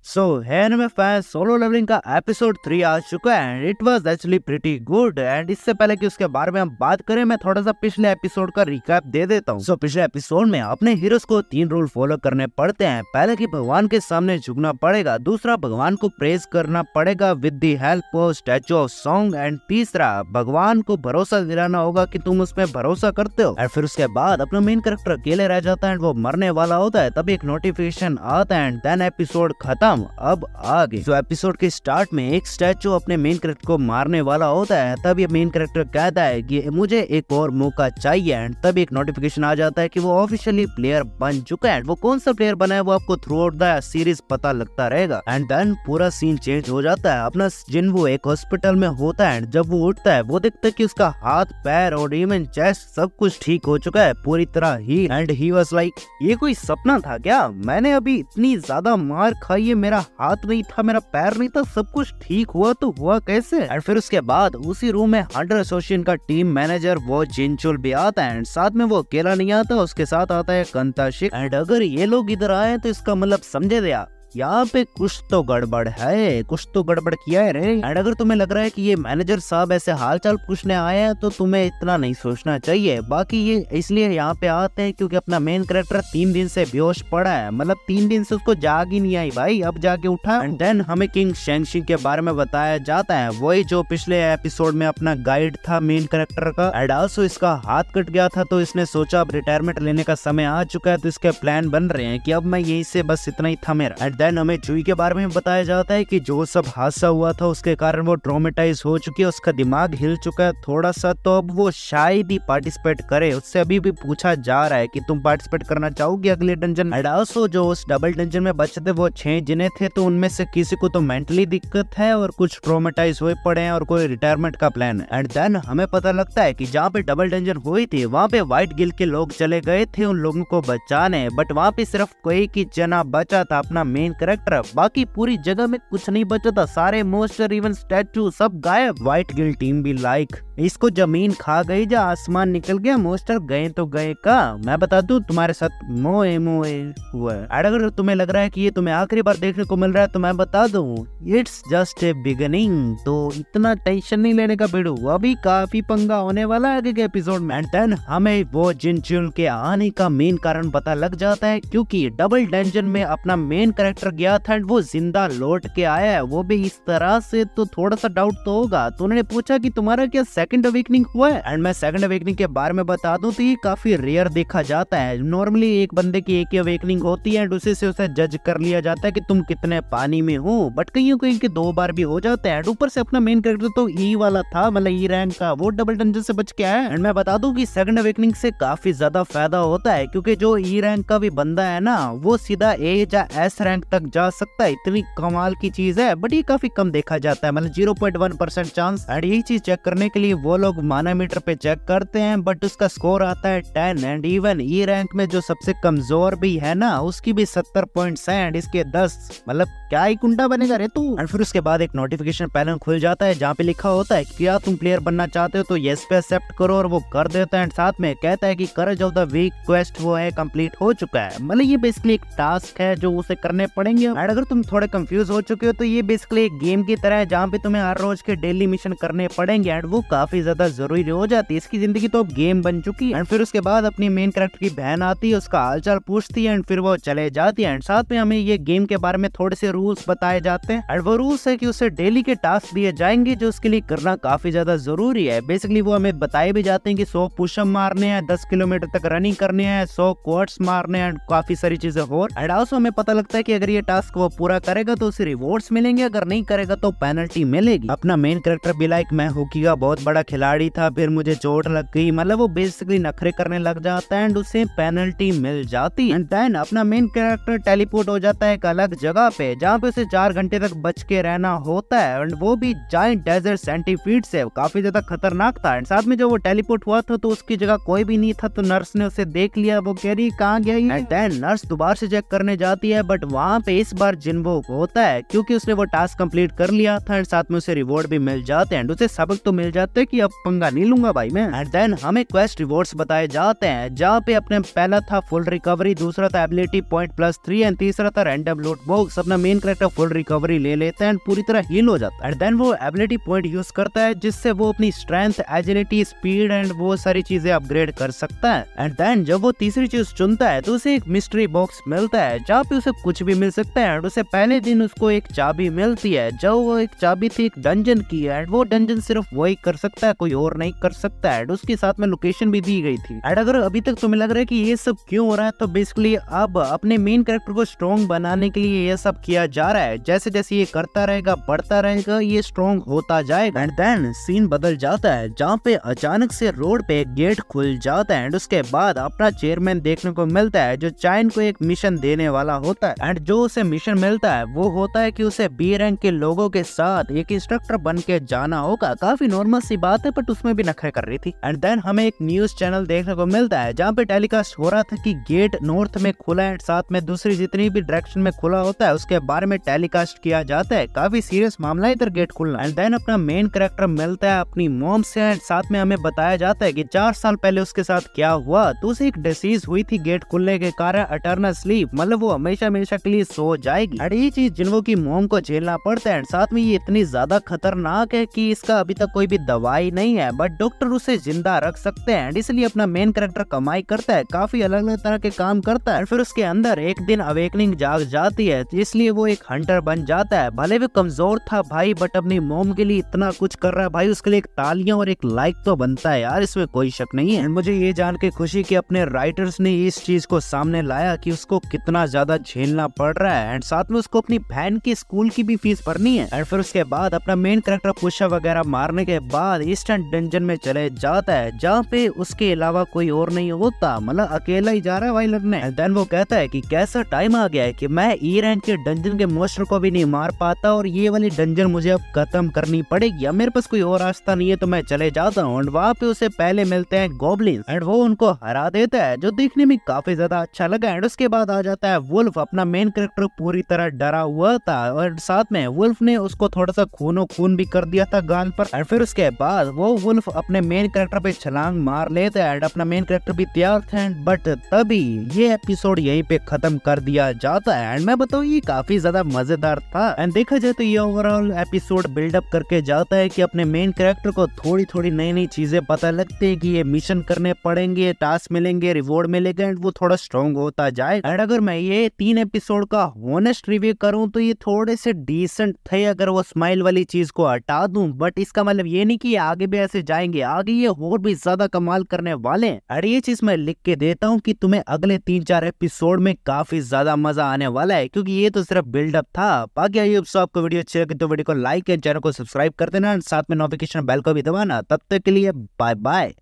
सो anime fan solo levelling का episode 3 आ चुका है and it was actually pretty good. And इससे पहले कि उसके बारे में हम बात करें, मैं थोड़ा सा पिछले एपिसोड का रिकैप दे देता हूँ। सो पिछले एपिसोड में अपने हीरोज को 3 रूल फॉलो करने पड़ते हैं। पहले कि भगवान के सामने झुकना पड़ेगा, दूसरा भगवान को प्रेज करना पड़ेगा with the help of statute of song, and तीसरा भगवान को भरोसा दिलाना होगा कि तुम उसमें भरोसा करते हो। और फिर उसके बाद अपना मेन कैरेक्टर अकेले रह जाता है, वो मरने वाला होता है, तब एक नोटिफिकेशन आता है एंड देन एपिसोड खत्म। अब आगे जो एपिसोड के स्टार्ट में एक स्टैचू अपने मेन कैरेक्टर को मारने वाला होता है, तब ये मेन कैरेक्टर कहता है कि मुझे एक और मौका चाहिए, एंड तब एक नोटिफिकेशन आ जाता है कि वो ऑफिशियली प्लेयर बन चुका है। वो कौन सा प्लेयर बना है वो आपको थ्रू आउट द सीरीज पता लगता रहेगा। एंड देन पूरा सीन चेंज हो जाता है। अपना जिन्वो एक हॉस्पिटल में होता है, जब वो उठता है वो देखता है कि उसका हाथ पैर और इवन चेस्ट सब कुछ ठीक हो चुका है पूरी तरह ही। एंड ही वाज लाइक, ये कोई सपना था क्या? मैंने अभी इतनी ज्यादा मार खाई है, मेरा हाथ नहीं था, मेरा पैर नहीं था, सब कुछ ठीक हुआ तो हुआ कैसे? और फिर उसके बाद उसी रूम में हंटर एसोसिएशन का टीम मैनेजर वो जिनचुल भी आता है, एंड साथ में वो अकेला नहीं आता, उसके साथ आता है कंताशिक। एंड अगर ये लोग इधर आए तो इसका मतलब समझे दिया यहाँ पे कुछ तो गड़बड़ है, कुछ तो गड़बड़ किया है रे। एंड अगर तुम्हें लग रहा है कि ये मैनेजर साहब ऐसे हालचाल पूछने आए हैं तो तुम्हें इतना नहीं सोचना चाहिए। बाकी ये इसलिए यहाँ पे आते हैं क्योंकि अपना मेन कैरेक्टर 3 दिन से बेहोश पड़ा है, मतलब 3 दिन से उसको जाग ही नहीं आई भाई, अब जाके उठा। एंड देन हमें किंग शेंगशी के बारे में बताया जाता है, वही जो पिछले एपिसोड में अपना गाइड था मेन कैरेक्टर का। एंड आल्सो इसका हाथ कट गया था तो इसने सोचा अब रिटायरमेंट लेने का समय आ चुका है, तो इसके प्लान बन रहे हैं कि अब मैं यहीं से बस इतना ही था मेरा। एंड देन हमें जुई के बारे में बताया जाता है कि जो सब हादसा हुआ था उसके कारण वो ट्रॉमेटाइज हो चुकी है, उसका दिमाग हिल चुका है थोड़ा सा, तो अब वो शायद ही पार्टिसिपेट करे। उससे अभी भी पूछा जा रहा है कि तुम पार्टिसिपेट करना चाहोगी अगले डंजन। एंड आल्सो जो उस डबल डंजन में बचे थे वो 6 जिने थे, तो उनमें से किसी को तो मेंटली दिक्कत है और कुछ ट्रॉमेटाइज हुए पड़े हैं और कोई रिटायरमेंट का प्लान है। एंड देन हमें पता लगता है कि जहाँ पे डबल डंजन हुई थी वहाँ पे व्हाइट गिल के लोग चले गए थे उन लोगों को बचाने, बट वहाँ पे सिर्फ कोई की जना बचा था, अपना मेन कैरेक्टर। बाकी पूरी जगह में कुछ नहीं बचा था, सारे मोस्टर इवन स्टैचू सब गायब। व्हाइट गिल टीम भी लाइक इसको जमीन खा गई, जा आसमान निकल गया, मोस्टर गए तो गए का। मैं बता दूं तुम्हारे साथ मोए मोए हुआ है। अगर तुम्हें लग रहा है कि ये तुम्हें आखिरी बार देखने को मिल रहा है तो मैं बता दूं इट्स जस्ट ए बिगिनिंग, तो इतना टेंशन नहीं लेने का बिड़ू, अभी काफी पंगा होने वाला है आगे के एपिसोड में। एंड देन हमें वो जिनचुल के आने का मेन कारण पता लग जाता है, क्योंकि डबल डंजन में अपना मेन कैरेक्टर गया था एंड वो जिंदा लौट के आया है, वो भी इस तरह से, तो थोड़ा सा डाउट तो होगा। तो उन्होंने पूछा कि तुम्हारा क्या सेकंड अवेकनिंग हुआ है? एंड मैं सेकंड अवेकनिंग के बारे में बता दूं तो ये काफी रेयर देखा जाता है। नॉर्मली एक बंदे की एक ही अवेकनिंग होती है एंड उसी से उसे जज कर लिया जाता है कि तुम कितने पानी में हो, बट कईयों को इनके 2 बार भी हो जाते हैं। ऊपर से अपना मेन कैरेक्टर तो ई वाला था, मतलब ई रैंक का, वो डबल डंजन से बच के आया। एंड मैं बता दूं कि सेकंड अवेकनिंग से काफी ज्यादा फायदा होता है, क्योंकि जो ई रैंक का भी बंदा है ना वो सीधा ए या एस रैंक तक जा सकता है, इतनी कमाल की चीज है। बट ये काफी कम देखा जाता है, मतलब 0.1% चांस। एंड यही चीज चेक करने के लिए वो लोग मानामीटर पे चेक करते हैं, बट उसका स्कोर आता है 10। एंड इवन ई रैंक में जो सबसे कमजोर भी है ना उसकी भी 70 पॉइंट्स है एंड इसके 10, मतलब क्या ही कुंडा बनेगा रे तू। एंड फिर उसके बाद एक नोटिफिकेशन पैनल खुल जाता है जहाँ पे लिखा होता है क्या तुम प्लेयर बनना चाहते हो तो येस पे एक्सेप्ट करो, और वो कर देता है। एंड साथ में कहता है कि courage of the weak quest वो है कंप्लीट हो चुका है, मतलब ये बेसिकली एक टास्क है जो उसे करने पड़ेंगे। एंड अगर तुम थोड़े कंफ्यूज हो चुके हो तो ये बेसिकली एक गेम की तरह है जहाँ पे तुम्हें हर रोज के डेली मिशन करने पड़ेंगे एंड वो काफी ज्यादा जरूरी हो जाती है। इसकी जिंदगी तो अब गेम बन चुकी है। एंड फिर उसके बाद अपनी मेन कैरेक्टर की बहन आती है, उसका हालचाल पूछती है एंड फिर वो चले जाती है। एंड साथ में हमें ये गेम के बारे में थोड़े से रूल्स बताए जाते हैं एंड वो रूल्स है कि उसे डेली के टास्क दिए जाएंगे जो उसके लिए करना काफी ज्यादा जरूरी है। बेसिकली वो हमें बताए भी जाते हैं कि 100 पुशअप मारने हैं, 10 किलोमीटर तक रनिंग करने हैं, 100 क्वाड्स मारने हैं, काफी सारी चीजें और। एंड आल्सो हमें पता लगता है कि अगर ये टास्क वो पूरा करेगा तो उसे रिवॉर्ड्स मिलेंगे, अगर नहीं करेगा तो पेनल्टी मिलेगी। अपना मेन कैरेक्टर भी लाइक मैं हॉकी का बहुत बड़ा खिलाड़ी था, फिर मुझे चोट लग गई, मतलब वो बेसिकली नखरे करने लग जाता है एंड उसे पेनल्टी मिल जाती है। एंड देन अपना मेन कैरेक्टर टेलीपोर्ट हो जाता है एक अलग जगह पे जहाँ पे उसे 4 घंटे तक बच के रहना होता है, एंड वो भी जायंट डेजर्ट सेंटीफीड से, काफी ज्यादा खतरनाक था। एंड साथ में जो वो टेलीपोर्ट हुआ था तो उसकी जगह कोई भी नहीं था, तो नर्स ने उसे देख लिया, वो कह रही कहाँ गया ये? एंड देन नर्स दोबारा से चेक करने जाती है, बट वहाँ पे इस बार जिन्वो होता है क्योंकि उसने वो टास्क कंप्लीट कर लिया था एंड साथ में उसे रिवॉर्ड भी मिल जाते हैं एंड उसे सबक तो मिल जाता है है कि अब पंगा नहीं लूंगा भाई मैं। एंड देन हमें क्वेस्ट रिवॉर्ड्स बताए जाते हैं, जहाँ पे अपने पहला था फुल रिकवरी, दूसरा था एबिलिटी पॉइंट +3 एंड तीसरा था रैंडम लूट बॉक्स। अपना मेन कैरेक्टर फुल रिकवरी ले लेता है एंड पूरी तरह हील हो जाता है। एंड देन वो एबिलिटी पॉइंट यूज करता है, जिससे वो अपनी स्ट्रेंथ, एजिलिटी, स्पीड एंड वो सारी चीजें अपग्रेड कर सकता है। एंड देन जब वो तीसरी चीज चुनता है तो उसे एक मिस्ट्री बॉक्स मिलता है, जहाँ पे उसे कुछ भी मिल सकता है। एंड उसे पहले दिन उसको एक चाबी मिलती है, जो वो एक चाबी थी एक डंजन की है। एंड वो डंजन सिर्फ वही कर सकता है, कोई और नहीं कर सकता है। एंड उसके साथ में लोकेशन भी दी गई थी। एंड अगर अभी तक तुम्हें लग रहा है कि ये सब क्यों हो रहा है, तो बेसिकली अब अपने मेन कैरेक्टर को स्ट्रॉन्ग बनाने के लिए ये सब किया जा रहा है। जैसे जैसे ये करता रहेगा, बढ़ता रहेगा, ये स्ट्रॉन्ग होता जाएगा। एंड देन सीन बदल जाता है, जहाँ पे अचानक से रोड पे एक गेट खुल जाता है। एंड उसके बाद अपना चेयरमैन देखने को मिलता है, जो चाइन को एक मिशन देने वाला होता है। एंड जो उसे मिशन मिलता है वो होता है कि उसे बी रैंक के लोगों के साथ एक इंस्ट्रक्टर बन के जाना होगा। काफी नॉर्मल सी बात है, बट उसमें भी नखरे कर रही थी। एंड देन हमें एक न्यूज चैनल देखने को मिलता है, जहाँ पे टेलीकास्ट हो रहा था कि गेट नॉर्थ में खुला है, साथ में दूसरी जितनी भी डायरेक्शन में खुला होता है उसके बारे में टेलीकास्ट किया जाता है। काफी सीरियस मामला है इधर गेट खुलना। एंड देन अपना मेन कैरेक्टर मिलता है अपनी मॉम से, एंड साथ में हमें बताया जाता है कि 4 साल पहले उसके साथ क्या हुआ। तो उसे एक डिसीज हुई थी गेट खुलने के कारण, अटर्नल स्लीप, मतलब वो हमेशा हमेशा के लिए सो जाएगी। एंड ये चीज जिन्हों की मॉम को झेलना पड़ता है। साथ में ये इतनी ज्यादा खतरनाक है कि इसका अभी तक कोई भी दवाई नहीं है, बट डॉक्टर उसे जिंदा रख सकते हैं। एंड इसलिए अपना मेन कैरेक्टर कमाई करता है, काफी अलग अलग तरह के काम करता है। फिर उसके अंदर एक दिन अवेकनिंग जाग जाती है, इसलिए वो एक हंटर बन जाता है। भले वो कमजोर था भाई, बट अपनी मॉम के लिए इतना कुछ कर रहा है भाई, उसके लिए एक तालियां और एक लाइक तो बनता है यार, इसमें कोई शक नहीं है। मुझे ये जान के खुशी कि अपने राइटर्स ने इस चीज को सामने लाया कि उसको कितना ज्यादा झेलना पड़ रहा है। एंड साथ में उसको अपनी बहन की स्कूल की भी फीस भरनी है। एंड फिर उसके बाद अपना मेन कैरेक्टर पुशअप वगैरह मारने के बाद ईस्टर्न डंजन में चले जाता है, जहाँ पे उसके अलावा कोई और नहीं होता, मतलब अकेला ही जा रहा है भाई लड़ने। एंड देन वो कहता है कि कैसा टाइम आ गया है कि मैं ई रैंक के डंजन के मॉन्स्टर को भी नहीं मार पाता, और ये वाली डंजन मुझे अब खत्म करनी पड़ेगी। अब मेरे पास कोई और रास्ता नहीं है, तो मैं चले जाता हूँ। एंड वहाँ पे उसे पहले मिलते हैं गॉब्लिन्स, एंड वो उनको हरा देता है, जो देखने में काफी ज्यादा अच्छा लगा। एंड उसके बाद आ जाता है वुल्फ। अपना मेन कैरेक्टर पूरी तरह डरा हुआ था, और साथ में वुल्फ ने उसको थोड़ा सा खूनो खून भी कर दिया था गाल पर। एंड फिर उसके बाद वो वुल्फ अपने मेन कैरेक्टर पे छलांग मार लेता है। एंड अपना मेन कैरेक्टर भी तैयार था, बट तभी ये एपिसोड यहीं पे खत्म कर दिया जाता है। एंड मैं बताऊँ ये काफी ज्यादा मजेदार था। एंड देखा जाए तो ये ओवरऑल एपिसोड बिल्डअप करके जाता है कि अपने मेन कैरेक्टर को थोड़ी थोड़ी नई नई चीजें पता लगती है कि ये मिशन करने पड़ेंगे, टास्क मिलेंगे, रिवॉर्ड मिलेगा, एंड वो थोड़ा स्ट्रॉन्ग होता जाए। एंड अगर मैं ये 3 एपिसोड का होनेस्ट रिव्यू करूं तो ये थोड़े से डिसेंट थे, अगर वो स्माइल वाली चीज को हटा दूं। बट इसका मतलब ये नहीं कि आगे भी ऐसे जाएंगे, आगे ये और भी ज्यादा कमाल करने वाले हैं। और ये चीज मैं लिख के देता हूँ कि तुम्हें अगले 3-4 एपिसोड में काफी ज्यादा मजा आने वाला है, क्योंकि ये तो सिर्फ बिल्डअप था। बाकी आई होप आपको वीडियो अच्छी लगी तो वीडियो को लाइक एंड चैनल को सब्सक्राइब कर देना, साथ में नोटिफिकेशन बेल को भी दबाना। तब तक के लिए बाय बाय।